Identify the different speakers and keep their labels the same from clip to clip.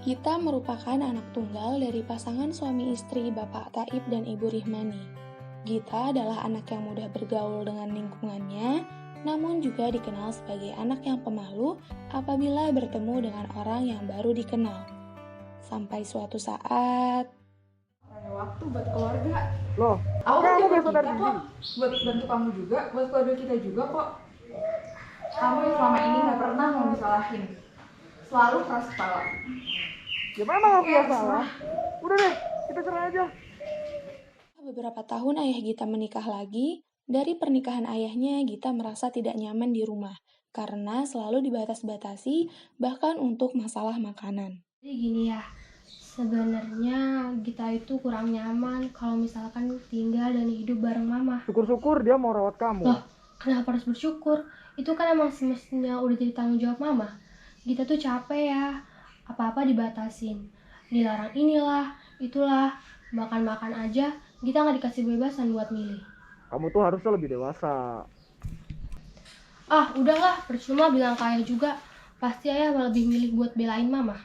Speaker 1: Gita merupakan anak tunggal dari pasangan suami istri Bapak Taib dan Ibu Rihmani. Gita adalah anak yang mudah bergaul dengan lingkungannya, namun juga dikenal sebagai anak yang pemalu apabila bertemu dengan orang yang baru dikenal. Sampai suatu saat,
Speaker 2: Ada waktu buat keluarga.
Speaker 3: Loh,
Speaker 2: Aku
Speaker 3: kamu
Speaker 2: buat
Speaker 3: gak
Speaker 2: kita
Speaker 3: sadar
Speaker 2: kok,
Speaker 3: diri?
Speaker 2: buat bantu kamu juga, buat keluarga kita juga kok. Kamu yang selama ini gak pernah mau disalahin, selalu keras kepala.
Speaker 3: Ya memang aku
Speaker 2: Oke,
Speaker 3: yang salah. Udah deh, kita cerai aja.
Speaker 1: beberapa tahun ayah Gita menikah lagi. Dari pernikahan ayahnya, Gita merasa tidak nyaman di rumah karena selalu dibatas-batasi, bahkan untuk masalah makanan.
Speaker 4: Jadi gini ya, sebenarnya Gita itu kurang nyaman kalau misalkan tinggal dan hidup bareng mama.
Speaker 3: Syukur-syukur dia mau rawat kamu.
Speaker 4: Loh, kenapa harus bersyukur? Itu kan emang semestinya udah jadi tanggung jawab mama. Gita tuh capek ya, apa-apa dibatasin. Dilarang inilah, itulah, makan-makan aja, Gita nggak dikasih bebasan buat milih.
Speaker 3: Kamu tuh harusnya lebih dewasa.
Speaker 4: Ah, udahlah, percuma bilang kaya juga. Pasti ayah lebih milih buat belain mama.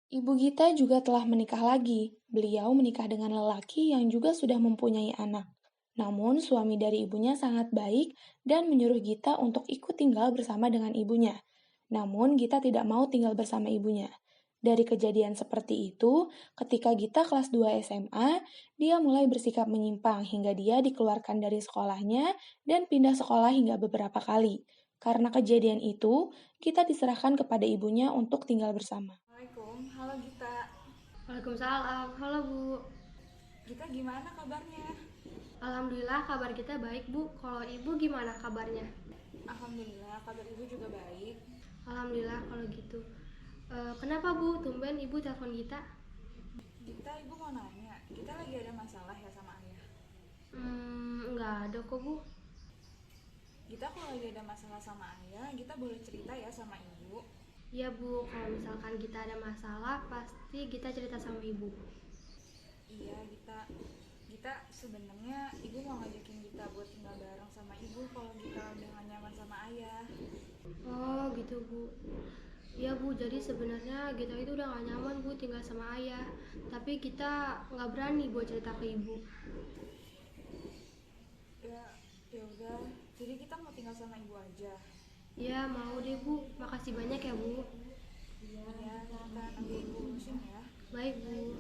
Speaker 1: Ibu Gita juga telah menikah lagi. Beliau menikah dengan lelaki yang juga sudah mempunyai anak. Namun, suami dari ibunya sangat baik dan menyuruh Gita untuk ikut tinggal bersama dengan ibunya. Namun, Gita tidak mau tinggal bersama ibunya. Dari kejadian seperti itu, ketika Gita kelas 2 SMA, dia mulai bersikap menyimpang hingga dia dikeluarkan dari sekolahnya dan pindah sekolah hingga beberapa kali. Karena kejadian itu, Gita diserahkan kepada ibunya untuk tinggal bersama.
Speaker 2: Assalamualaikum, halo Gita.
Speaker 4: Waalaikumsalam, halo Bu.
Speaker 2: Gita gimana kabarnya?
Speaker 4: Alhamdulillah kabar kita baik Bu. Kalau Ibu gimana kabarnya?
Speaker 2: Alhamdulillah, kabar ibu juga baik.
Speaker 4: Alhamdulillah kalau gitu. Kenapa Bu? Tumben Ibu telepon Gita?
Speaker 2: Gita, ibu mau nanya, kita lagi ada masalah ya sama ayah?
Speaker 4: Nggak ada kok Bu.
Speaker 2: Gita kalau lagi ada masalah sama ayah, Gita boleh cerita ya sama ibu.
Speaker 4: Iya Bu, kalau misalkan kita ada masalah, pasti kita cerita sama Ibu.
Speaker 2: Iya Gita sebenarnya ibu mau ngajakin Gita buat tinggal bareng sama ibu kalau Gita udah gak nyaman sama ayah.
Speaker 4: Oh gitu Bu. Iya Bu, jadi sebenarnya kita itu udah gak nyaman Bu tinggal sama ayah. Tapi kita nggak berani buat cerita ke Ibu.
Speaker 2: Ya udah, jadi kita mau tinggal sama ibu aja.
Speaker 4: Ya mau deh Bu, makasih banyak ya Bu.
Speaker 2: Ya kita nanti ibu urusin ya.
Speaker 4: Baik Bu.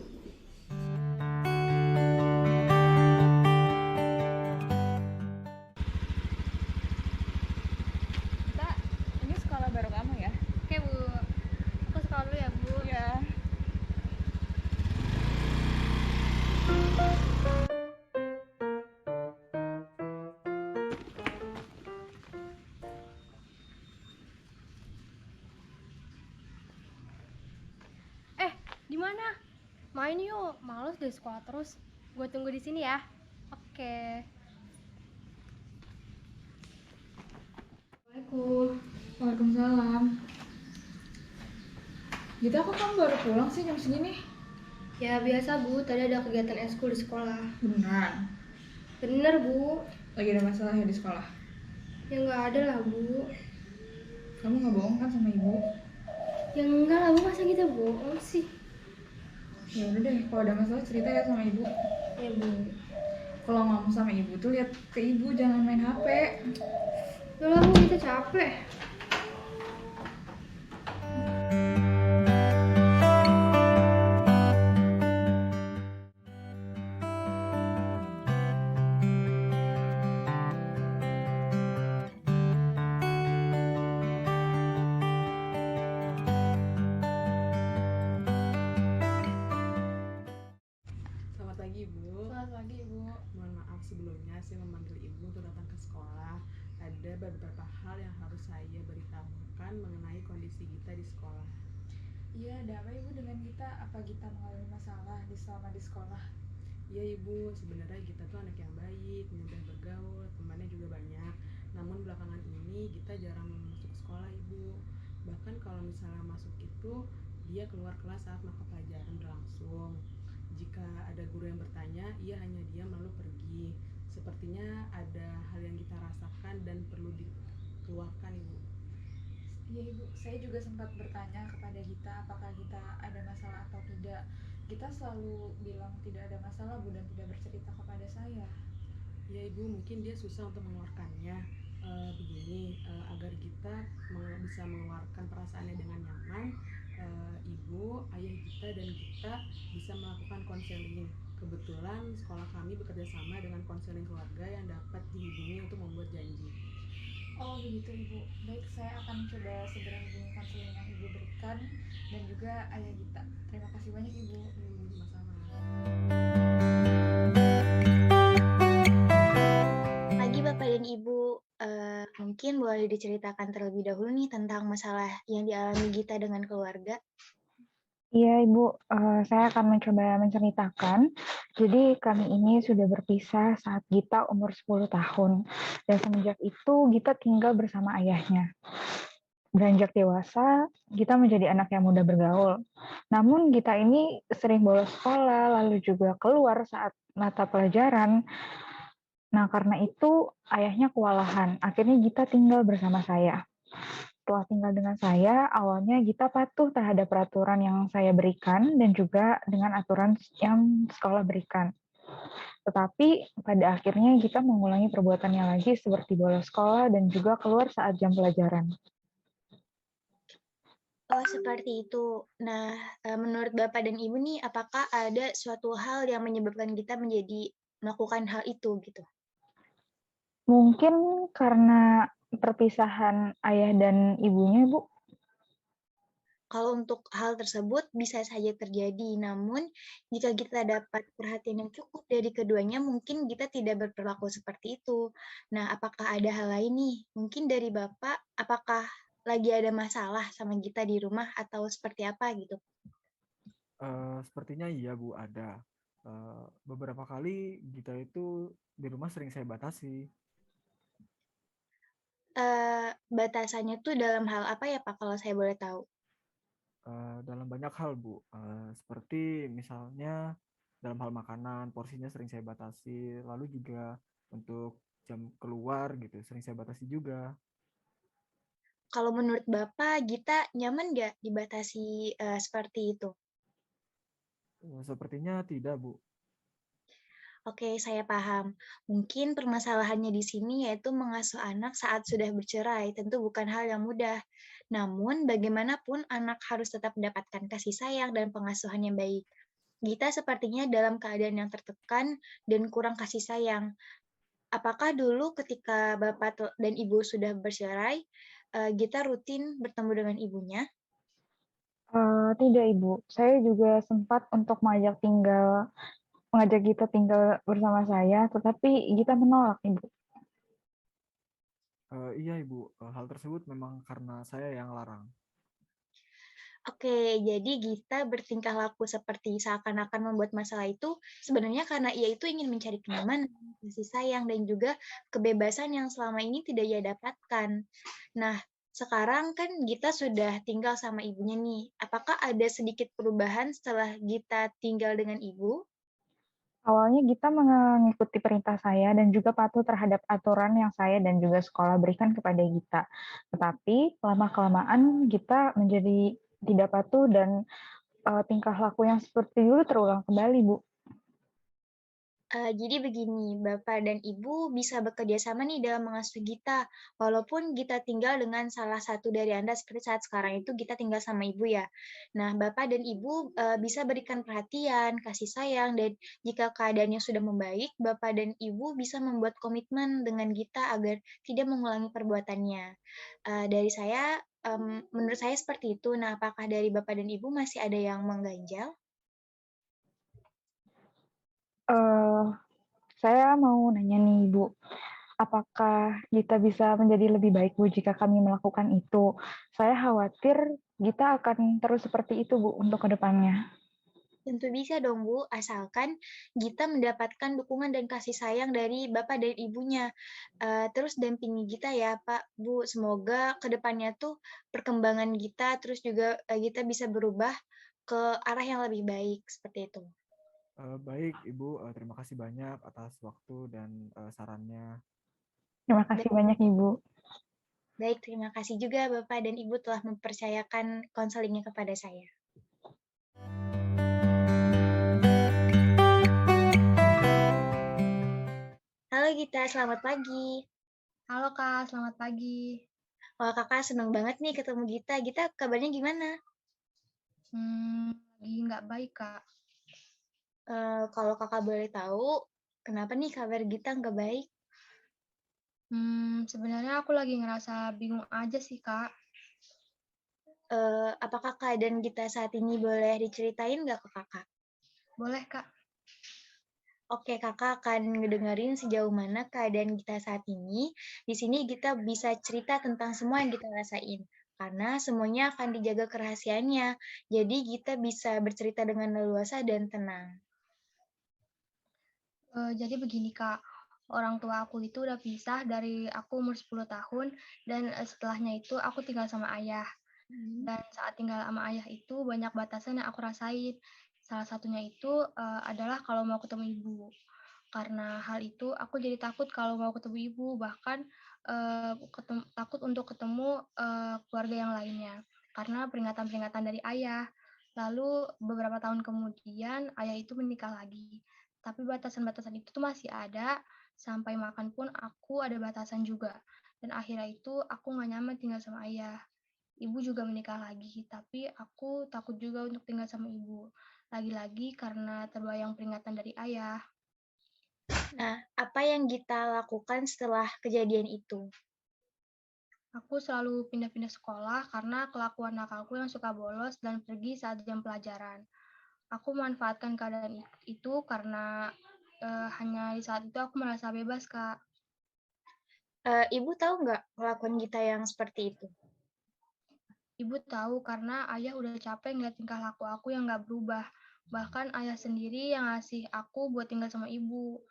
Speaker 2: Gita, ini sekolah baru kamu ya?
Speaker 4: Oke Bu, aku sekolah dulu ya Bu.
Speaker 2: Iya.
Speaker 4: Di mana? Main yuk, males deh sekolah terus. Gue tunggu di sini ya. Oke. Assalamualaikum.
Speaker 2: Waalaikumsalam. Gita, kok kamu baru pulang sih jam segini?
Speaker 4: Ya biasa Bu, tadi ada kegiatan eskul di sekolah.
Speaker 2: Beneran?
Speaker 4: Bener Bu.
Speaker 2: Lagi ada masalah ya di sekolah?
Speaker 4: Ya nggak ada lah Bu.
Speaker 2: Kamu gak bohong kan sama ibu?
Speaker 4: Ya enggak lah Bu, masa kita bohong sih?
Speaker 2: Ya udah deh, kalau ada masalah cerita ya sama ibu.
Speaker 4: Ya Bu.
Speaker 2: Kalau ngomong sama ibu tuh lihat ke ibu, jangan main HP.
Speaker 4: Udah lah Bu, kita capek.
Speaker 5: Selamat pagi Ibu.
Speaker 4: Selamat pagi Bu.
Speaker 5: Mohon maaf sebelumnya saya memanggil Ibu untuk datang ke sekolah. Ada beberapa hal yang harus saya beritahukan mengenai kondisi Gita di sekolah.
Speaker 2: Iya, ada apa ibu dengan Gita? Apa Gita mengalami masalah selama di sekolah?
Speaker 5: Iya Ibu, sebenarnya Gita tuh anak yang baik, mudah bergaul, temannya juga banyak. Namun belakangan ini Gita jarang masuk sekolah Ibu. Bahkan kalau misalnya masuk itu dia keluar kelas saat mata pelajaran berlangsung. Jika ada guru yang bertanya, ia hanya diam lalu pergi. Sepertinya ada hal yang kita rasakan dan perlu dikeluarkan Ibu.
Speaker 2: Iya Ibu, saya juga sempat bertanya kepada Gita apakah Gita ada masalah atau tidak. Gita selalu bilang tidak ada masalah Bu dan tidak bercerita kepada saya.
Speaker 5: Ya ibu, mungkin dia susah untuk mengeluarkannya. Begini, agar kita bisa mengeluarkan perasaannya dengan nyaman, ibu, ayah kita dan kita bisa melakukan konseling. Kebetulan sekolah kami bekerja sama dengan konseling keluarga yang dapat dihubungi untuk membuat janji.
Speaker 2: Oh begitu Ibu. Baik, saya akan coba segera hubungi konseling yang Ibu berikan dan juga ayah Gita. Terima kasih banyak Ibu.
Speaker 5: Sama-sama.
Speaker 6: Pagi Bapak dan Ibu, mungkin boleh diceritakan terlebih dahulu nih tentang masalah yang dialami Gita dengan keluarga?
Speaker 7: Iya, Ibu. Saya akan mencoba menceritakan. Jadi kami ini sudah berpisah saat Gita umur 10 tahun. Dan semenjak itu Gita tinggal bersama ayahnya. Beranjak dewasa, Gita menjadi anak yang mudah bergaul. Namun Gita ini sering bolos sekolah, lalu juga keluar saat mata pelajaran. Nah, karena itu ayahnya kewalahan. Akhirnya Gita tinggal bersama saya. Setelah tinggal dengan saya, awalnya Gita patuh terhadap peraturan yang saya berikan dan juga dengan aturan yang sekolah berikan. Tetapi pada akhirnya Gita mengulangi perbuatannya lagi seperti bolos sekolah dan juga keluar saat jam pelajaran.
Speaker 6: Oh, seperti itu. Nah, menurut Bapak dan Ibu nih, apakah ada suatu hal yang menyebabkan Gita menjadi melakukan hal itu gitu?
Speaker 7: Mungkin karena perpisahan ayah dan ibunya, Bu.
Speaker 6: Kalau untuk hal tersebut bisa saja terjadi, namun jika kita dapat perhatian yang cukup dari keduanya, mungkin kita tidak berperilaku seperti itu. Nah, apakah ada hal lain nih? Mungkin dari Bapak, apakah lagi ada masalah sama Gita di rumah atau seperti apa gitu?
Speaker 3: Sepertinya iya Bu, ada. Beberapa kali Gita itu di rumah sering saya batasi.
Speaker 6: Batasannya tuh dalam hal apa ya Pak, kalau saya boleh tahu?
Speaker 3: Dalam banyak hal Bu, seperti misalnya dalam hal makanan, porsinya sering saya batasi, lalu juga untuk jam keluar gitu, sering saya batasi juga.
Speaker 6: Kalau menurut Bapak, Gita nyaman nggak dibatasi, seperti itu?
Speaker 3: Sepertinya tidak Bu.
Speaker 6: Oke, saya paham. Mungkin permasalahannya di sini yaitu mengasuh anak saat sudah bercerai, tentu bukan hal yang mudah. Namun, bagaimanapun anak harus tetap mendapatkan kasih sayang dan pengasuhan yang baik. Gita sepertinya dalam keadaan yang tertekan dan kurang kasih sayang. Apakah dulu ketika Bapak dan Ibu sudah bercerai, Gita rutin bertemu dengan ibunya?
Speaker 7: Tidak, Ibu. Saya juga sempat untuk mengajak Gita tinggal bersama saya, tetapi Gita menolak, Ibu.
Speaker 3: Iya Ibu, hal tersebut memang karena saya yang larang.
Speaker 6: Oke, jadi Gita bertingkah laku seperti seakan-akan membuat masalah itu sebenarnya karena ia itu ingin mencari kenyamanan, kasih sayang, dan juga kebebasan yang selama ini tidak ia dapatkan. Nah, sekarang kan Gita sudah tinggal sama ibunya nih. Apakah ada sedikit perubahan setelah Gita tinggal dengan ibu?
Speaker 7: Awalnya Gita mengikuti perintah saya dan juga patuh terhadap aturan yang saya dan juga sekolah berikan kepada Gita. Tetapi lama-kelamaan Gita menjadi tidak patuh dan tingkah laku yang seperti dulu terulang kembali, Bu.
Speaker 6: Jadi begini, Bapak dan Ibu bisa bekerja sama nih dalam mengasuh Gita. Walaupun Gita tinggal dengan salah satu dari Anda seperti saat sekarang itu Gita tinggal sama Ibu ya. Nah, Bapak dan Ibu, bisa berikan perhatian, kasih sayang, dan jika keadaannya sudah membaik, Bapak dan Ibu bisa membuat komitmen dengan Gita agar tidak mengulangi perbuatannya. Dari saya, menurut saya seperti itu. Nah, apakah dari Bapak dan Ibu masih ada yang mengganjal?
Speaker 7: Eh, saya mau nanya nih, Bu. Apakah Gita bisa menjadi lebih baik, Bu, jika kami melakukan itu? Saya khawatir Gita akan terus seperti itu, Bu, untuk ke depannya.
Speaker 6: Tentu bisa dong, Bu, asalkan Gita mendapatkan dukungan dan kasih sayang dari bapak dan ibunya. Terus dampingi Gita ya, Pak, Bu. Semoga ke depannya tuh perkembangan Gita, terus juga Gita bisa berubah ke arah yang lebih baik, seperti itu.
Speaker 3: Baik Ibu, terima kasih banyak atas waktu dan sarannya.
Speaker 7: Terima kasih banyak, Ibu.
Speaker 6: Baik, terima kasih juga Bapak dan Ibu telah mempercayakan konselingnya kepada saya. Halo Gita, selamat pagi.
Speaker 4: Halo Kak, selamat pagi.
Speaker 6: Wah, Kakak senang banget nih ketemu Gita. Gita, kabarnya gimana?
Speaker 4: Lagi nggak baik Kak.
Speaker 6: Kalau Kakak boleh tahu, kenapa nih kabar Gita nggak baik?
Speaker 4: Sebenarnya aku lagi ngerasa bingung aja sih Kak.
Speaker 6: Apakah keadaan Gita saat ini boleh diceritain nggak ke Kakak?
Speaker 4: Boleh Kak?
Speaker 6: Oke, Kakak akan ngedengerin sejauh mana keadaan Gita saat ini. Di sini Gita bisa cerita tentang semua yang Gita rasain. Karena semuanya akan dijaga kerahasiaannya. Jadi Gita bisa bercerita dengan leluasa dan tenang.
Speaker 4: Jadi begini Kak, orang tua aku itu udah pisah dari aku umur 10 tahun dan, setelahnya itu aku tinggal sama ayah. Dan saat tinggal sama ayah itu banyak batasan yang aku rasain. Salah satunya itu, adalah kalau mau ketemu ibu. Karena hal itu aku jadi takut kalau mau ketemu ibu, bahkan, takut untuk ketemu, keluarga yang lainnya, karena peringatan-peringatan dari ayah. Lalu beberapa tahun kemudian ayah itu menikah lagi, tapi batasan-batasan itu tuh masih ada, sampai makan pun aku ada batasan juga, dan akhirnya itu aku nggak nyaman tinggal sama ayah. Ibu juga menikah lagi, tapi aku takut juga untuk tinggal sama ibu, lagi-lagi karena terbayang peringatan dari ayah.
Speaker 6: Nah, apa yang Gita lakukan setelah kejadian itu?
Speaker 4: Aku selalu pindah-pindah sekolah karena kelakuan nakalku yang suka bolos dan pergi saat jam pelajaran. Aku memanfaatkan keadaan itu karena hanya di saat itu aku merasa bebas, Kak.
Speaker 6: Ibu tahu nggak kelakuan Gita yang seperti itu?
Speaker 4: Ibu tahu karena ayah udah capek ngeliat tingkah laku aku yang nggak berubah. Bahkan ayah sendiri yang ngasih aku buat tinggal sama ibu.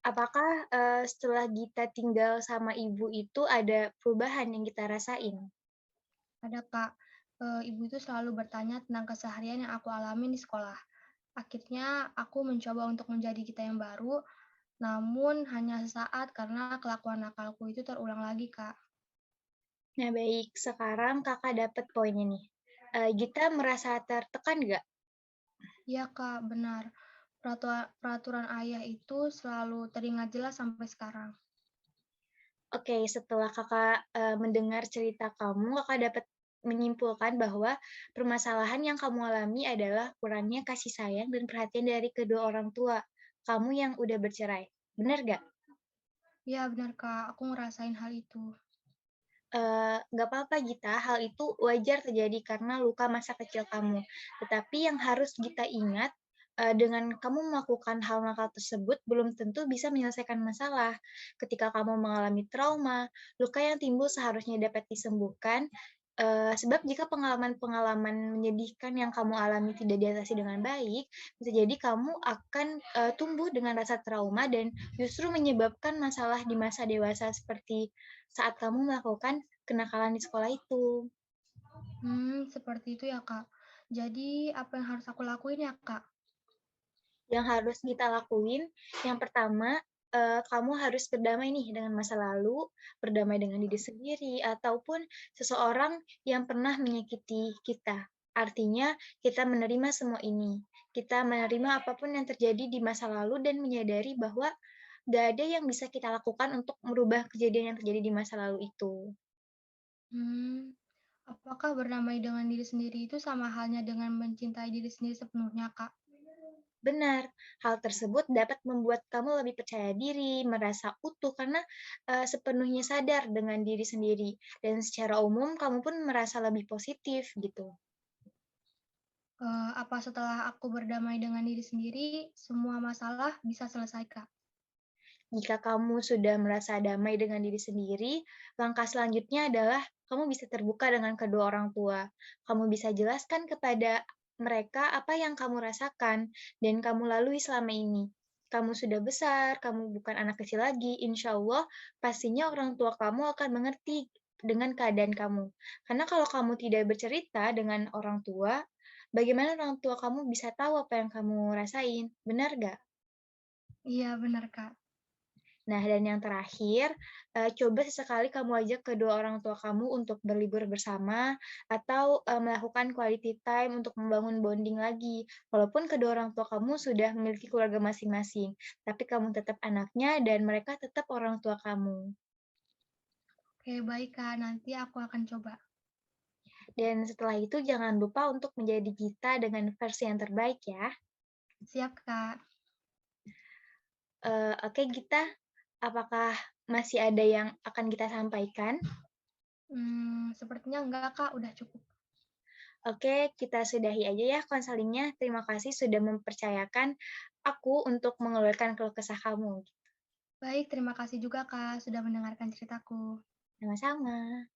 Speaker 6: Apakah, setelah Gita tinggal sama ibu itu ada perubahan yang Gita rasain?
Speaker 4: Ada, Kak. Ibu itu selalu bertanya tentang keseharian yang aku alami di sekolah. Akhirnya aku mencoba untuk menjadi kita yang baru, namun hanya sesaat karena kelakuan nakalku itu terulang lagi, Kak.
Speaker 6: Nah baik, sekarang Kakak dapat poinnya nih. Gita merasa tertekan nggak?
Speaker 4: Iya, Kak, benar. Peraturan ayah itu selalu teringat jelas sampai sekarang.
Speaker 6: Oke, setelah Kakak, mendengar cerita kamu, Kakak dapat menyimpulkan bahwa permasalahan yang kamu alami adalah kurangnya kasih sayang dan perhatian dari kedua orang tua kamu yang udah bercerai. Benar nggak?
Speaker 4: Iya, benar, Kak. Aku ngerasain hal itu.
Speaker 6: Nggak apa-apa Gita, hal itu wajar terjadi karena luka masa kecil kamu. Tetapi yang harus Gita ingat, dengan kamu melakukan hal nakal tersebut belum tentu bisa menyelesaikan masalah. Ketika kamu mengalami trauma, luka yang timbul seharusnya dapat disembuhkan, sebab jika pengalaman-pengalaman menyedihkan yang kamu alami tidak diatasi dengan baik, bisa jadi kamu akan, tumbuh dengan rasa trauma dan justru menyebabkan masalah di masa dewasa seperti saat kamu melakukan kenakalan di sekolah itu.
Speaker 4: Seperti itu ya, Kak. Jadi, apa yang harus aku lakuin ya, Kak?
Speaker 6: Yang harus kita lakuin, yang pertama, kamu harus berdamai nih dengan masa lalu, berdamai dengan diri sendiri, ataupun seseorang yang pernah menyakiti kita. Artinya, kita menerima semua ini. Kita menerima apapun yang terjadi di masa lalu dan menyadari bahwa nggak ada yang bisa kita lakukan untuk merubah kejadian yang terjadi di masa lalu itu.
Speaker 4: Hmm, apakah berdamai dengan diri sendiri itu sama halnya dengan mencintai diri sendiri sepenuhnya, Kak?
Speaker 6: Benar, hal tersebut dapat membuat kamu lebih percaya diri, merasa utuh karena, sepenuhnya sadar dengan diri sendiri, dan secara umum kamu pun merasa lebih positif gitu.
Speaker 4: Apa setelah aku berdamai dengan diri sendiri, semua masalah bisa selesai, Kak?
Speaker 6: Jika kamu sudah merasa damai dengan diri sendiri, langkah selanjutnya adalah kamu bisa terbuka dengan kedua orang tua. Kamu bisa jelaskan kepada mereka apa yang kamu rasakan dan kamu lalui selama ini. Kamu sudah besar, kamu bukan anak kecil lagi. Insya Allah, pastinya orang tua kamu akan mengerti dengan keadaan kamu. Karena kalau kamu tidak bercerita dengan orang tua, bagaimana orang tua kamu bisa tahu apa yang kamu rasain? Benar gak?
Speaker 4: Iya, benar, Kak.
Speaker 6: Nah, dan yang terakhir, coba sesekali kamu ajak kedua orang tua kamu untuk berlibur bersama atau, melakukan quality time untuk membangun bonding lagi. Walaupun kedua orang tua kamu sudah memiliki keluarga masing-masing, tapi kamu tetap anaknya dan mereka tetap orang tua kamu.
Speaker 4: Oke, baik Kak, nanti aku akan coba.
Speaker 6: Dan setelah itu jangan lupa untuk menjadi kita dengan versi yang terbaik ya.
Speaker 4: Siap Kak.
Speaker 6: Oke Gita, apakah masih ada yang akan kita sampaikan?
Speaker 4: Sepertinya enggak Kak, udah cukup.
Speaker 6: Oke, kita sudahi aja ya konselingnya. Terima kasih sudah mempercayakan aku untuk mengeluarkan keluh kesah kamu.
Speaker 4: Baik, terima kasih juga Kak, sudah mendengarkan ceritaku.
Speaker 6: Sama-sama.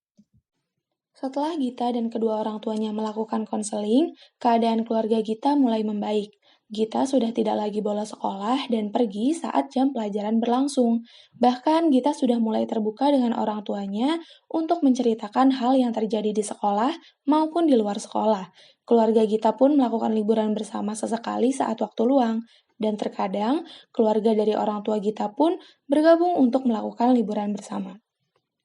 Speaker 1: Setelah Gita dan kedua orang tuanya melakukan konseling, keadaan keluarga Gita mulai membaik. Gita sudah tidak lagi bolos sekolah dan pergi saat jam pelajaran berlangsung. Bahkan Gita sudah mulai terbuka dengan orang tuanya untuk menceritakan hal yang terjadi di sekolah maupun di luar sekolah. Keluarga Gita pun melakukan liburan bersama sesekali saat waktu luang. Dan terkadang, keluarga dari orang tua Gita pun bergabung untuk melakukan liburan bersama.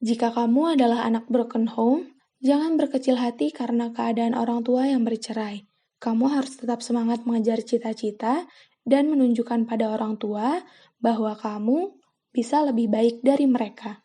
Speaker 1: Jika kamu adalah anak broken home, jangan berkecil hati karena keadaan orang tua yang bercerai. Kamu harus tetap semangat mengejar cita-cita dan menunjukkan pada orang tua bahwa kamu bisa lebih baik dari mereka.